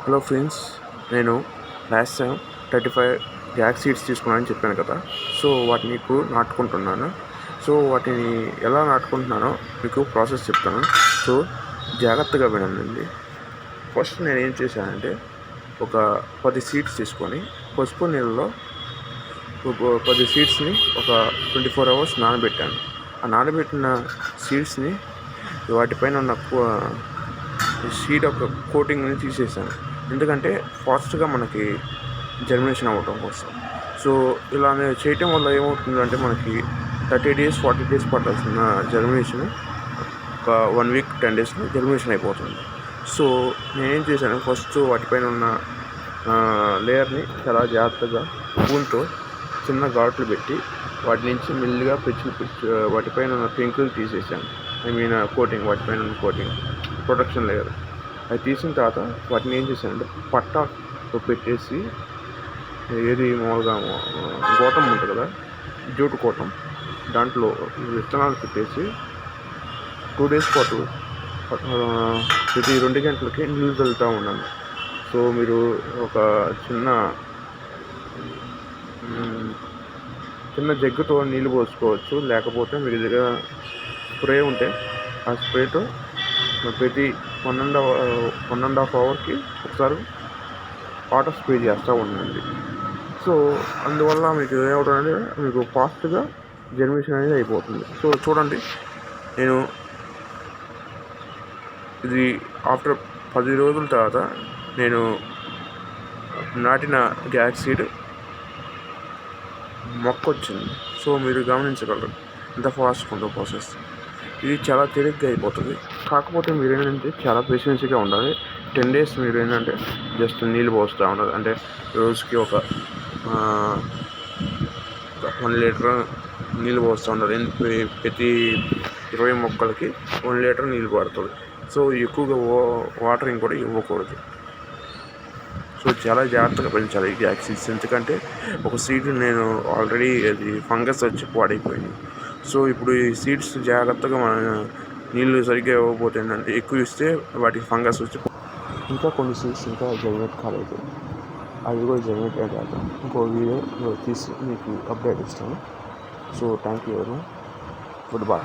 Hello friends, నేను last time 35 Jack seeds తీసుకున్నానని చెప్పాను కదా. సో వాటిని ఇప్పుడు నాటుకుంటున్నాను. సో వాటిని ఎలా నాటుకుంటున్నానో మీకు ప్రాసెస్ చెప్తాను. సో జాగ్రత్తగా వినండి. ఫస్ట్ నేను ఏం చేశానంటే ఒక 10 సీడ్స్ తీసుకొని పసుపు నీళ్ళలో 10 సీడ్స్ని ఒక 24 hours నానబెట్టాను. ఆ నానబెట్టిన సీడ్స్ని వాటిపైన ఉన్న సీడ్ ఒక కోటింగ్ని తీసేసాను, ఎందుకంటే ఫాస్ట్గా మనకి జర్మినేషన్ అవ్వటం కోసం. సో ఇలా చేయటం వల్ల ఏమవుతుందంటే మనకి 30 days 40 days పట్టాల్సిన జర్మినేషన్ ఒక 1 week 10 daysలో జర్మినేషన్ అయిపోతుంది. సో నేనేం చేశాను, ఫస్ట్ వాటిపైన ఉన్న లేయర్ని చాలా జాగ్రత్తగా స్పూన్తో చిన్న ఘాట్లు పెట్టి వాటి నుంచి మెల్లిగా వాటిపైన ఉన్న పెంకులు తీసేసాను. కోటింగ్, వాటిపైన ఉన్న కోటింగ్ ప్రొటెక్షన్ లేయర్ అది తీసిన తర్వాత వాటిని ఏం చేశానంటే పట్టాతో పెట్టేసి, ఏది మామూలుగా గోతం ఉంటుంది కదా, జూటు కోటం, దాంట్లో విత్తనాలు పెట్టేసి 2 days పాటు ప్రతి 2 గంటలకి నీళ్ళు చల్లుతూ ఉన్నాను. సో మీరు ఒక చిన్న జగ్గుతో నీళ్ళు పోసుకోవచ్చు, లేకపోతే మీ దగ్గర స్ప్రే ఉంటే ఆ స్ప్రేతో ప్రతి 1.5 hourకి ఒకసారి వాటర్ స్ప్రే చేస్తూ ఉండండి. సో అందువల్ల మీకు ఏమవుతుందంటే మీకు ఫాస్ట్గా జర్మినేషన్ అనేది అయిపోతుంది. సో చూడండి, నేను ఇది ఆఫ్టర్ 10 రోజుల తర్వాత నేను నాటిన జాక్ సీడ్ మొక్క వచ్చింది. సో మీరు గమనించగలరు ఎంత ఫాస్ట్గా ఉందో ప్రాసెస్. ఇది చాలా తేలిగ్గా అయిపోతుంది. కాకపోతే మీరు ఏంటంటే చాలా పేషెన్సీగా ఉండాలి. 10 days మీరు ఏంటంటే జస్ట్ నీళ్ళు పోస్తూ ఉండాలి. అంటే రోజుకి ఒక 1 లీటర్ నీళ్ళు పోస్తూ ఉండాలి. ప్రతి 20 మొక్కలకి 1 లీటర్ నీళ్ళు పడుతుంది. సో ఎక్కువగా వాటరింగ్ కూడా ఇవ్వకూడదు. సో చాలా జాగ్రత్తగా పెంచాలి ఈ జాక్ సీడ్స్, ఎందుకంటే ఒక సీడ్ నేను ఆల్రెడీ అది ఫంగస్ వచ్చి పాడైపోయింది. సో ఇప్పుడు ఈ సీడ్స్ జాగ్రత్తగా మన నీళ్ళు సరిగ్గా ఇవ్వకపోతే ఏంటంటే ఎక్కువ ఇస్తే వాటికి ఫంగస్ వచ్చి ఇంకా కొన్ని సీడ్స్ ఇంకా జర్మినేట్ కాలేదు, అవి కూడా జర్మినేట్ అయ్యాక ఇంకో వీడియో తీసి మీకు అప్డేట్ ఇస్తాను. So thank you very much. Good bye.